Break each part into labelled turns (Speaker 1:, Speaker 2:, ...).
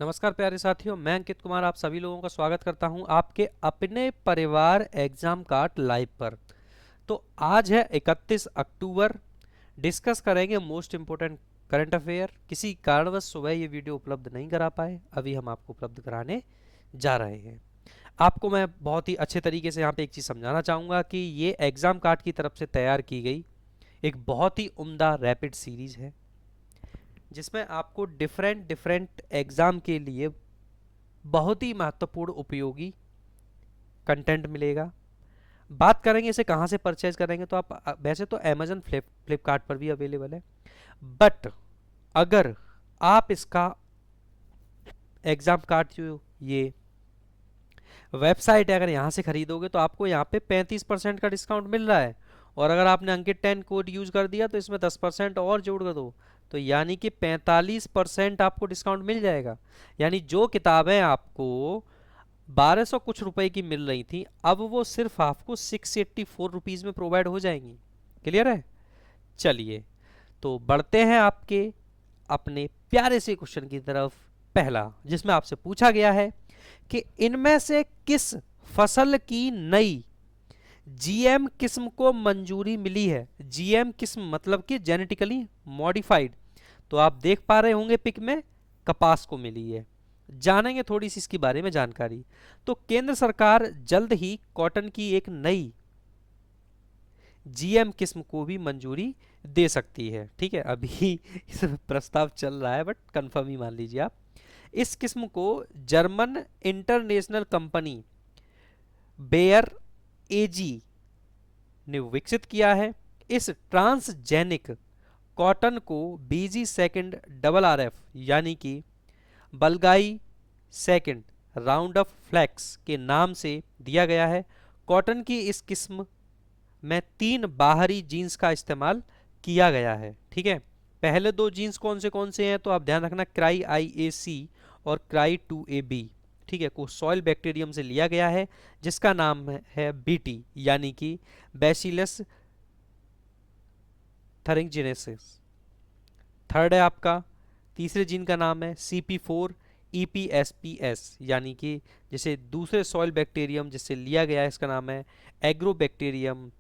Speaker 1: नमस्कार प्यारे साथियों, मैं अंकित कुमार आप सभी लोगों का स्वागत करता हूं आपके अपने परिवार एग्जाम कार्ड लाइव पर। तो आज है 31 अक्टूबर। डिस्कस करेंगे मोस्ट इम्पोर्टेंट करंट अफेयर। किसी कारणवश सुबह ये वीडियो उपलब्ध नहीं करा पाए, अभी हम आपको उपलब्ध कराने जा रहे हैं। आपको मैं बहुत ही अच्छे तरीके से यहाँ पे एक चीज़ समझाना चाहूँगा कि ये एग्ज़ाम कार्ड की तरफ से तैयार की गई एक बहुत ही उम्दा रैपिड सीरीज़ है, जिसमें आपको डिफरेंट डिफरेंट एग्ज़ाम के लिए बहुत ही महत्वपूर्ण उपयोगी कंटेंट मिलेगा। बात करेंगे इसे कहाँ से परचेज करेंगे, तो आप वैसे तो अमेजन फ्लिपकार्ट पर भी अवेलेबल है, बट अगर आप इसका एग्ज़ाम कार्ड जो ये वेबसाइट है अगर यहाँ से खरीदोगे तो आपको यहाँ पे 35% का डिस्काउंट मिल रहा है। और अगर आपने अंकित 10 कोड यूज कर दिया तो इसमें 10% और जोड़ कर दो, तो यानी कि 45% आपको डिस्काउंट मिल जाएगा। यानी जो किताबें आपको 1200 कुछ रुपए की मिल रही थी, अब वो सिर्फ आपको 684 रुपीज़ में प्रोवाइड हो जाएंगी। क्लियर है? चलिए तो बढ़ते हैं आपके अपने प्यारे से क्वेश्चन की तरफ। पहला, जिसमें आपसे पूछा गया है कि इनमें से किस फसल की नई जीएम किस्म को मंजूरी मिली है। जीएम किस्म मतलब कि जेनेटिकली मॉडिफाइड। तो आप देख पा रहे होंगे पिक में कपास को मिली है। जानेंगे थोड़ी सी इसके बारे में जानकारी। तो केंद्र सरकार जल्द ही कॉटन की एक नई जीएम किस्म को भी मंजूरी दे सकती है। ठीक है, अभी इस प्रस्ताव चल रहा है बट कंफर्म ही मान लीजिए आप। इस किस्म को जर्मन इंटरनेशनल कंपनी बेयर एजी ने विकसित किया है। इस ट्रांसजेनिक कॉटन को बीजी सेकंड डबल आरएफ यानी कि बलगाई सेकंड राउंड ऑफ फ्लैक्स के नाम से दिया गया है। कॉटन की इस किस्म में 3 बाहरी जीन्स का इस्तेमाल किया गया है। ठीक है, पहले 2 जीन्स कौन से हैं तो आप ध्यान रखना, क्राई IAC और क्राई 2AB। ठीक है, को सॉइल बैक्टीरियम से लिया गया है जिसका नाम है BT यानी कि बैसिलस थरिंजिनेसिस। थर्ड है आपका, तीसरे जीन का नाम है CP4 EPSPS यानी कि जिसे दूसरे सॉइल बैक्टीरियम जिससे लिया गया है इसका नाम है एग्रोबैक्टीरियम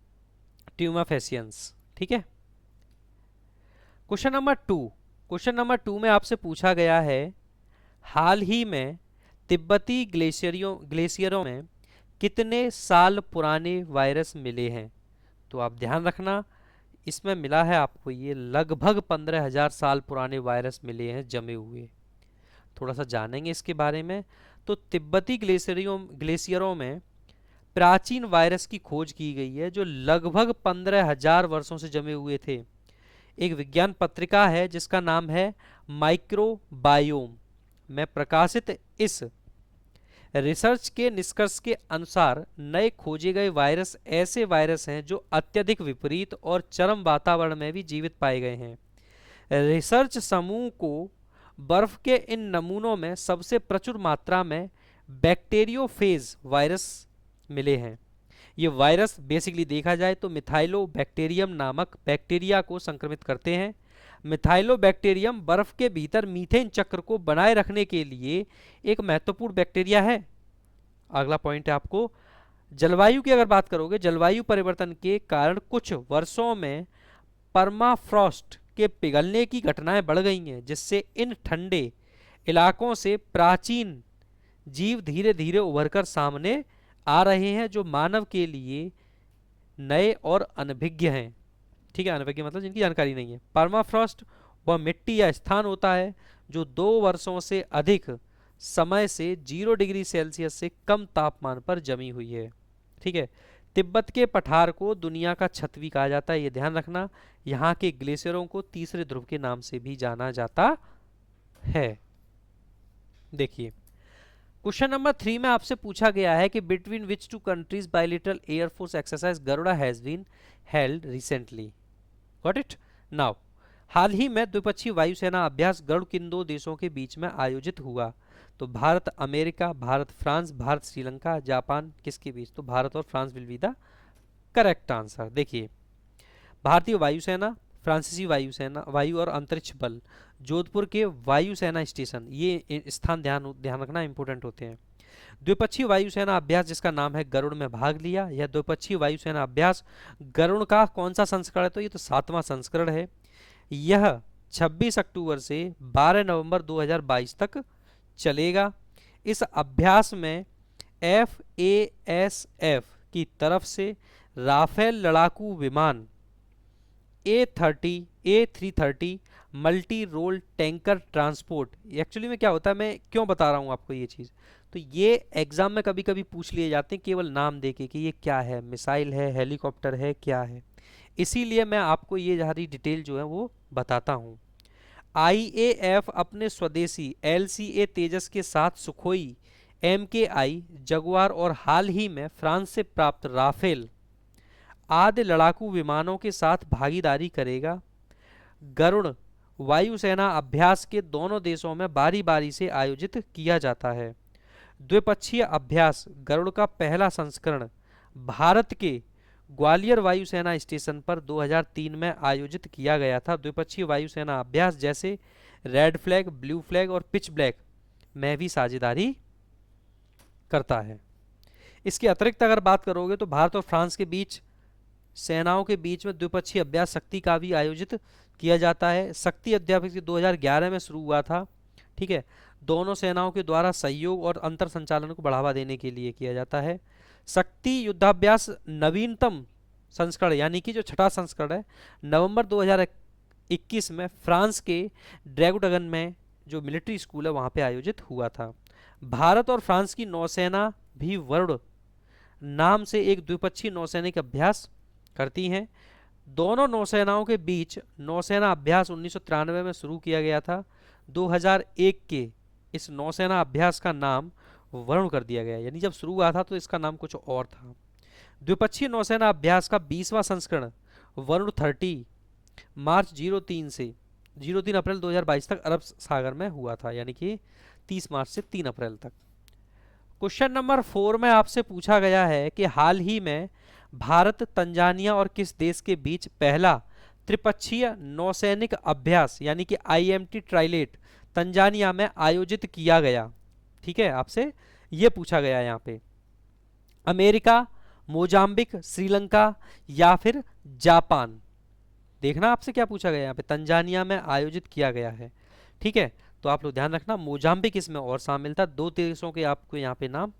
Speaker 1: ट्यूमाफेसियंस। ठीक है, क्वेश्चन नंबर 2 में आपसे पूछा गया है हाल ही में तिब्बती ग्लेशियरों में कितने साल पुराने वायरस मिले हैं। तो आप ध्यान रखना, इसमें मिला है आपको ये लगभग 15,000 साल पुराने वायरस मिले हैं जमे हुए। थोड़ा सा जानेंगे इसके बारे में। तो तिब्बती ग्लेशियरों में प्राचीन वायरस की खोज की गई है जो लगभग 15,000 वर्षों से जमे हुए थे। एक विज्ञान पत्रिका है जिसका नाम है माइक्रोबायोम में प्रकाशित इस रिसर्च के निष्कर्ष के अनुसार नए खोजे गए वायरस ऐसे वायरस हैं जो अत्यधिक विपरीत और चरम वातावरण में भी जीवित पाए गए हैं। रिसर्च समूह को बर्फ के इन नमूनों में सबसे प्रचुर मात्रा में बैक्टीरियोफेज वायरस मिले हैं। ये वायरस बेसिकली देखा जाए तो मिथाइलोबैक्टीरियम नामक बैक्टीरिया को संक्रमित करते हैं। मिथाइलोबैक्टीरियम बर्फ के भीतर मीथेन चक्र को बनाए रखने के लिए एक महत्वपूर्ण बैक्टीरिया है। अगला पॉइंट है आपको, जलवायु की अगर बात करोगे, जलवायु परिवर्तन के कारण कुछ वर्षों में परमाफ्रॉस्ट के पिघलने की घटनाएं बढ़ गई हैं जिससे इन ठंडे इलाकों से प्राचीन जीव धीरे धीरे उभरकर सामने आ रहे हैं जो मानव के लिए नए और अनभिज्ञ हैं। ठीक है, अनभिज्ञ मतलब जिनकी जानकारी नहीं है। परमाफ्रॉस्ट वह मिट्टी या स्थान होता है जो 2 वर्षों से अधिक समय से 0 डिग्री सेल्सियस से कम तापमान पर जमी हुई है। ठीक है, तिब्बत के पठार को दुनिया का छत भी कहा जाता है, ये ध्यान रखना। यहाँ के ग्लेशियरों को तीसरे ध्रुव के नाम से भी जाना जाता है। देखिए, क्वेश्चन नंबर 3 में आपसे पूछा गया है कि between which two countries bilateral air force exercise Garuda has been held recently. Got it now, हाल ही में द्विपक्षीय वायुसेना अभ्यास गरुड़ किन 2 देशों के बीच में आयोजित हुआ। तो Bharat America, Bharat France, Bharat Sri Lanka, Japan किसके बीच। तो भारत और France will be the correct answer. देखिए, भारतीय वायुसेना, फ्रांसीसी वायुसेना वायु और अंतरिक्ष बल, जोधपुर के वायुसेना स्टेशन, ये स्थान ध्यान ध्यान रखना इंपॉर्टेंट होते हैं। द्विपक्षीय वायुसेना अभ्यास जिसका नाम है गरुड़ में भाग लिया। यह द्विपक्षीय वायुसेना अभ्यास गरुड़ का कौन सा संस्करण है? तो ये तो 7वां संस्करण है। यह 26 अक्टूबर से 12 नवंबर 2022 तक चलेगा। इस अभ्यास में FASF की तरफ से राफेल लड़ाकू विमान A330 multi role tanker transport, actually में क्या होता है, मैं क्यों बता रहा हूँ आपको ये चीज़, तो ये एग्जाम में कभी कभी पूछ लिए जाते हैं केवल नाम देके कि ये क्या है, मिसाइल है, हेलीकॉप्टर है, क्या है, इसीलिए मैं आपको ये सारी डिटेल जो है वो बताता हूँ। IAF अपने स्वदेशी LCA तेजस के साथ सुखोई MKI जगुआर और हाल ही में फ्रांस से प्राप्त राफेल आदि लड़ाकू विमानों के साथ भागीदारी करेगा। गरुड़ वायुसेना अभ्यास के दोनों देशों में बारी बारी से आयोजित किया जाता है। द्विपक्षीय अभ्यास गरुड़ का पहला संस्करण भारत के ग्वालियर वायुसेना स्टेशन पर 2003 में आयोजित किया गया था। द्विपक्षीय वायुसेना अभ्यास जैसे रेड फ्लैग, ब्लू फ्लैग और पिच ब्लैक में भी साझेदारी करता है। इसके अतिरिक्त अगर बात करोगे तो भारत और फ्रांस के बीच सेनाओं के बीच में द्विपक्षीय अभ्यास शक्ति का भी आयोजित किया जाता है। शक्ति अभ्यास 2011 में शुरू हुआ था, ठीक है। दोनों सेनाओं के द्वारा सहयोग और अंतर संचालन को बढ़ावा देने के लिए किया जाता है। शक्ति युद्धाभ्यास नवीनतम संस्करण यानी कि जो छठा संस्करण है नवंबर 2021 में फ्रांस के ड्रैगुडगन में जो मिलिट्री स्कूल है वहाँ पे आयोजित हुआ था। भारत और फ्रांस की नौसेना भी वरुण नाम से एक द्विपक्षीय नौसैनिक अभ्यास करती हैं। दोनों नौसेनाओं के बीच नौसेना अभ्यास 1993 में शुरू किया गया था। 2001 के इस नौसेना अभ्यास का नाम वरुण कर दिया गया, यानी जब शुरू हुआ था तो इसका नाम कुछ और था। द्विपक्षीय नौसेना अभ्यास का 20वां संस्करण वरुण 30 मार्च 03 अप्रैल 2022 तक अरब सागर में हुआ था, यानी कि 30 मार्च से 3 अप्रैल तक। क्वेश्चन नंबर 4 में आपसे पूछा गया है कि हाल ही में भारत, तंजानिया और किस देश के बीच पहला त्रिपक्षीय नौसैनिक अभ्यास यानी कि IMT ट्राइलेट तंजानिया में आयोजित किया गया। ठीक है, आपसे ये पूछा गया है यहाँ पे, अमेरिका, मोजाम्बिक, श्रीलंका या फिर जापान। देखना आपसे क्या पूछा गया यहाँ पे, तंजानिया में आयोजित किया गया है। ठीक है, तो आप लोग ध्यान रखना, मोजाम्बिक इसमें और शामिल था। 2 देशों के आपको यहाँ पे नाम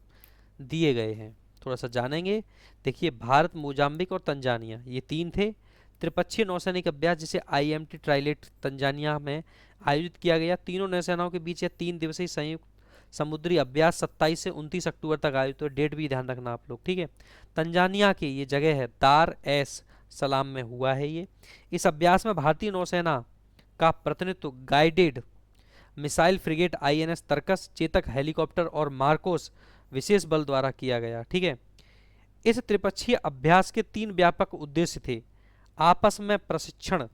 Speaker 1: दिए गए हैं, थोड़ा सा जानेंगे। देखिए, भारत, मोजाम्बिक और तंजानिया ये 3 थे। त्रिपक्षीय नौसैनिक अभ्यास जिसे IMT ट्राइलेट तंजानिया में आयोजित किया गया। तीनों नौसेनाओं के बीच यह 3 दिवसीय संयुक्त समुद्री अभ्यास 27 से 29 अक्टूबर तक आयोजित हुआ। डेट भी ध्यान रखना आप लोग, ठीक है। तंजानिया की ये जगह है दार एस सलाम में हुआ है ये। इस अभ्यास में भारतीय नौसेना का प्रतिनिधित्व guided missile frigate INS Tarkash, Chetak helicopter और मार्कोस विशेष बल द्वारा किया गया। ठीक है, इस त्रिपक्षीय अभ्यास के 3 व्यापक उद्देश्य थे: आपस में प्रशिक्षण,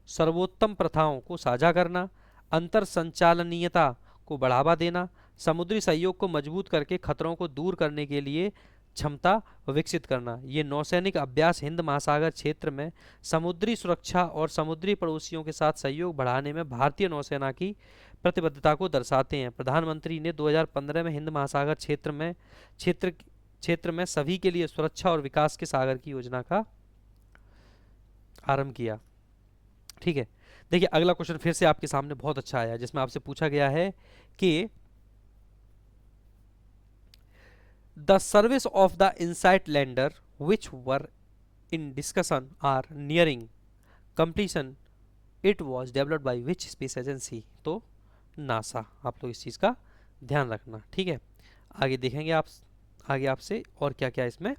Speaker 1: सर्वोत्तम प्रथाओं को साझा करना, अंतर संचालनीयता को बढ़ावा देना, समुद्री सहयोग को मजबूत करके खतरों को दूर करने के लिए क्षमता विकसित करना। ये नौसैनिक अभ्यास हिंद महासागर क्षेत्र में समुद्री सुरक्षा और समुद्री पड़ोसियों के साथ सहयोग बढ़ाने में भारतीय नौसेना की प्रतिबद्धता को दर्शाते हैं। प्रधानमंत्री ने 2015 में हिंद महासागर क्षेत्र में सभी के लिए सुरक्षा और विकास के सागर की योजना का आरंभ किया। ठीक है, देखिए अगला क्वेश्चन फिर से आपके सामने बहुत अच्छा आया, जिसमें आपसे पूछा गया है कि the service of the InSight lander which were in discussion are nearing completion, it was developed by which space agency. तो नासा, आप लोग इस चीज़ का ध्यान रखना। ठीक है, आगे देखेंगे आप आगे आपसे और क्या क्या इसमें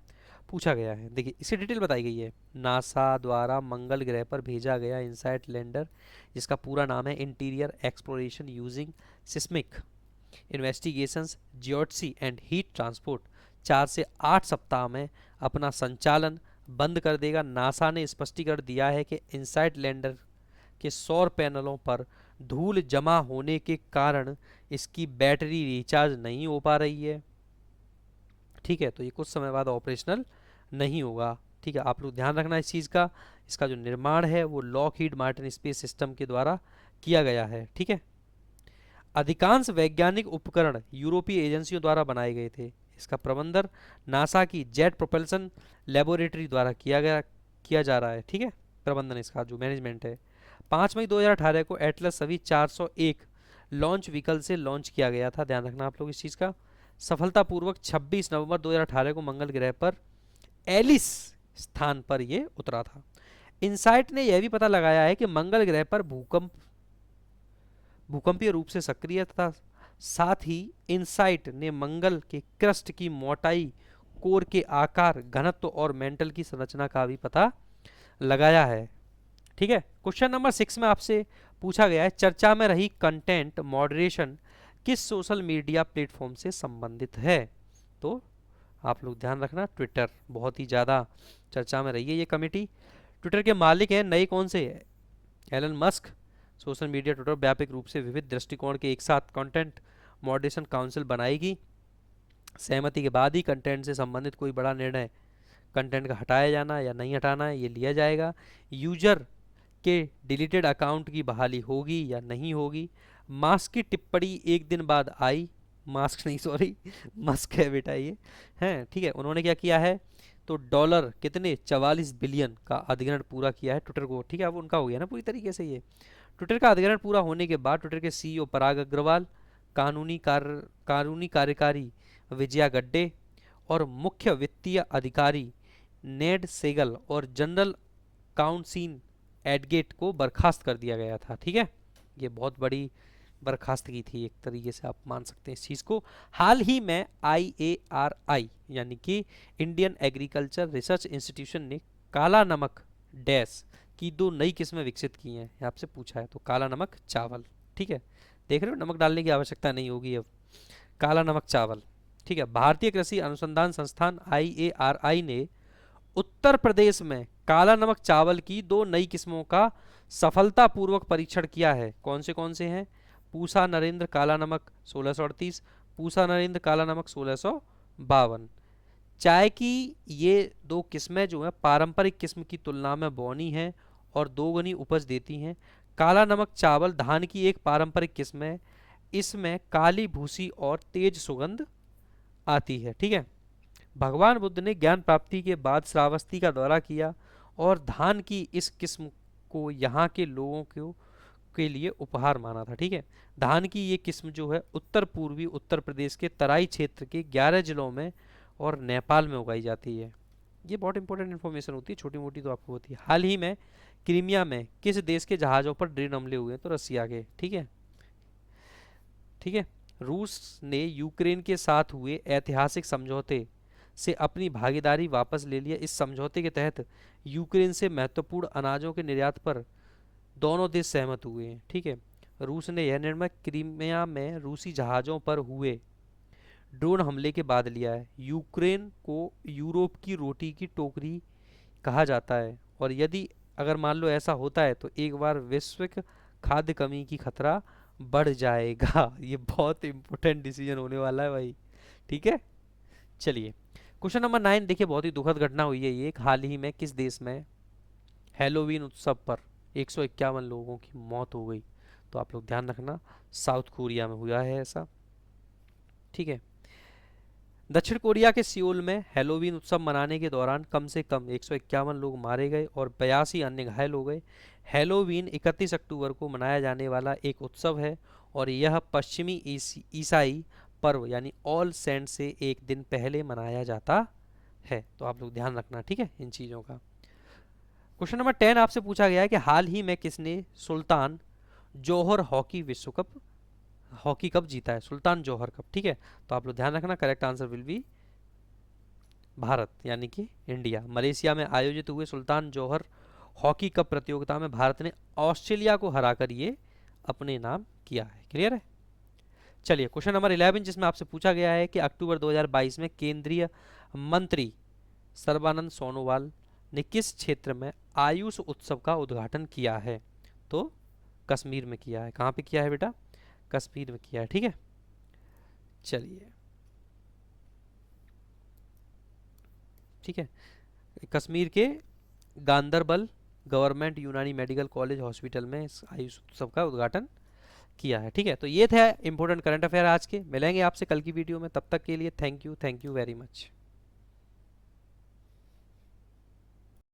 Speaker 1: पूछा गया है। देखिए, इसकी डिटेल बताई गई है। नासा द्वारा मंगल ग्रह पर भेजा गया इनसाइट लैंडर, जिसका पूरा नाम है interior exploration using seismic investigations, geodesy and heat transport, 4 से 8 सप्ताह में अपना संचालन बंद कर देगा। नासा ने स्पष्टीकरण दिया है कि इनसाइट लैंडर के सौर पैनलों पर धूल जमा होने के कारण इसकी बैटरी रिचार्ज नहीं हो पा रही है। ठीक है, तो ये कुछ समय बाद ऑपरेशनल नहीं होगा। ठीक है, आप लोग ध्यान रखना इस चीज़ का। इसका जो निर्माण है वो लॉकहीड मार्टिन स्पेस सिस्टम के द्वारा किया गया है। ठीक है। अधिकांश वैज्ञानिक उपकरण यूरोपीय एजेंसियों द्वारा बनाए गए थे। इसका प्रबंधन नासा की जेट प्रोपल्सन लेबोरेटरी द्वारा किया जा रहा है। ठीक है, प्रबंधन इसका जो मैनेजमेंट है। 5 मई 2018 को एटलस सभी 401 लॉन्च व्हीकल से लॉन्च किया गया था। ध्यान रखना आप लोग इस चीज़ का। सफलतापूर्वक 26 नवंबर 2018 को मंगल ग्रह पर एलिस स्थान पर ये उतरा था। इनसाइट ने यह भी पता लगाया है कि मंगल ग्रह पर भूकंपीय रूप से सक्रिय था। साथ ही इनसाइट ने मंगल के क्रस्ट की मोटाई, कोर के आकार, घनत्व और मेंटल की संरचना का भी पता लगाया है। ठीक है। क्वेश्चन नंबर 6 में आपसे पूछा गया है, चर्चा में रही कंटेंट मॉडरेशन किस सोशल मीडिया प्लेटफॉर्म से संबंधित है? तो आप लोग ध्यान रखना, ट्विटर बहुत ही ज़्यादा चर्चा में रही है ये कमेटी। ट्विटर के मालिक हैं नए कौन से? Elon Musk. Social media Twitter व्यापक रूप से विविध दृष्टिकोण के एक साथ कंटेंट मॉडरेशन काउंसिल बनाएगी। सहमति के बाद ही कंटेंट से संबंधित कोई बड़ा निर्णय, कंटेंट का हटाया जाना या नहीं हटाना, ये लिया जाएगा। यूजर के डिलीटेड अकाउंट की बहाली होगी या नहीं होगी। मास्क की टिप्पणी एक दिन बाद आई, मास्क नहीं सॉरी मस्क है बेटा ये, हैं। ठीक है, उन्होंने क्या किया है? तो डॉलर कितने 44 बिलियन का अधिग्रहण पूरा किया है ट्विटर को। ठीक है, अब उनका हो गया ना पूरी तरीके से ये। ट्विटर का अधिग्रहण पूरा होने के बाद ट्विटर के सीईओ पराग अग्रवाल, कानूनी कार्यकारी विजया गड्डे और मुख्य वित्तीय अधिकारी नेड सेगल और जनरल काउंसिल एडगेट को बर्खास्त कर दिया गया था। ठीक है, ये बहुत बड़ी बर्खास्तगी थी एक तरीके से आप मान सकते हैं इस चीज़ को। हाल ही में IARI यानी कि इंडियन एग्रीकल्चर रिसर्च इंस्टीट्यूशन ने काला नमक डैश की 2 नई किस्में विकसित की हैं। आपसे पूछा है तो काला नमक चावल। ठीक है, देख रहे हो नमक डालने की आवश्यकता नहीं होगी अब, काला नमक चावल। ठीक है, भारतीय कृषि अनुसंधान संस्थान IARI ने उत्तर प्रदेश में काला नमक चावल की 2 नई किस्मों का सफलतापूर्वक परीक्षण किया है। कौन से हैं? पूसा नरेंद्र काला नमक 1638, पूसा नरेंद्र काला नमक 1652। चाय की ये 2 किस्में जो है पारंपरिक किस्म की तुलना में बौनी हैं और 2 गुनी उपज देती हैं। काला नमक चावल धान की एक पारंपरिक किस्म है, इसमें काली भूसी और तेज सुगंध आती है। ठीक है, भगवान बुद्ध ने ज्ञान प्राप्ति के बाद श्रावस्ती का दौरा किया और धान की इस किस्म को यहाँ के लोगों के लिए उपहार माना था। ठीक है, धान की ये किस्म जो है उत्तर पूर्वी उत्तर प्रदेश के तराई क्षेत्र के 11 जिलों में और नेपाल में उगाई जाती है। ये बहुत इंपॉर्टेंट इन्फॉर्मेशन होती है, छोटी मोटी तो आपको होती है। हाल ही में क्रीमिया में किस देश के जहाज़ों पर ड्रोन हमले हुए? तो रसिया के। ठीक है, ठीक है। रूस ने यूक्रेन के साथ हुए ऐतिहासिक समझौते से अपनी भागीदारी वापस ले लिया। इस समझौते के तहत यूक्रेन से महत्वपूर्ण अनाजों के निर्यात पर दोनों देश सहमत हुए हैं। ठीक है, रूस ने यह निर्णय क्रीमिया में रूसी जहाज़ों पर हुए ड्रोन हमले के बाद लिया है। यूक्रेन को यूरोप की रोटी की टोकरी कहा जाता है और यदि अगर मान लो ऐसा होता है तो एक बार वैश्विक खाद्य कमी की खतरा बढ़ जाएगा। ये बहुत इंपॉर्टेंट डिसीजन होने वाला है भाई। ठीक है, चलिए क्वेश्चन नंबर 9 देखिए, बहुत ही दुखद घटना हुई है ये। हाल ही में किस देश में हैलोवीन उत्सव पर 151 लोगों की मौत हो गई? तो आप लोग ध्यान रखना, साउथ कोरिया में हुआ है ऐसा। ठीक है, दक्षिण कोरिया के सियोल में हैलोवीन उत्सव मनाने के दौरान कम से कम 151 लोग मारे गए और 82 अन्य घायल हो गए। हैलोवीन 31 अक्टूबर को मनाया जाने वाला एक उत्सव है और यह पश्चिमी ईसाई पर्व यानी ऑल सेंट से एक दिन पहले मनाया जाता है। तो आप लोग ध्यान रखना, ठीक है, इन चीज़ों का। क्वेश्चन नंबर 10 आपसे पूछा गया है कि हाल ही में किसने सुल्तान जौहर हॉकी कप जीता है? सुल्तान जौहर कप। ठीक है, तो आप लोग ध्यान रखना, correct answer will be Bharat यानी कि इंडिया। मलेशिया में आयोजित हुए सुल्तान जौहर हॉकी कप प्रतियोगिता में भारत ने ऑस्ट्रेलिया को हराकर ये अपने नाम किया है। क्लियर है? चलिए क्वेश्चन नंबर 11 जिसमें आपसे पूछा गया है कि अक्टूबर 2022 में केंद्रीय मंत्री सर्बानंद सोनोवाल ने किस क्षेत्र में आयुष उत्सव का उद्घाटन किया है? तो कश्मीर में किया है। कहाँ पे किया है बेटा? कश्मीर में किया है। ठीक है, चलिए, ठीक है, कश्मीर के गांदरबल गवर्नमेंट यूनानी मेडिकल कॉलेज हॉस्पिटल में इस आयुष उत्सव का उद्घाटन किया है। ठीक है, तो ये थे इंपॉर्टेंट करंट अफेयर आज के। मिलेंगे आपसे कल की वीडियो में, तब तक के लिए थैंक यू वेरी मच।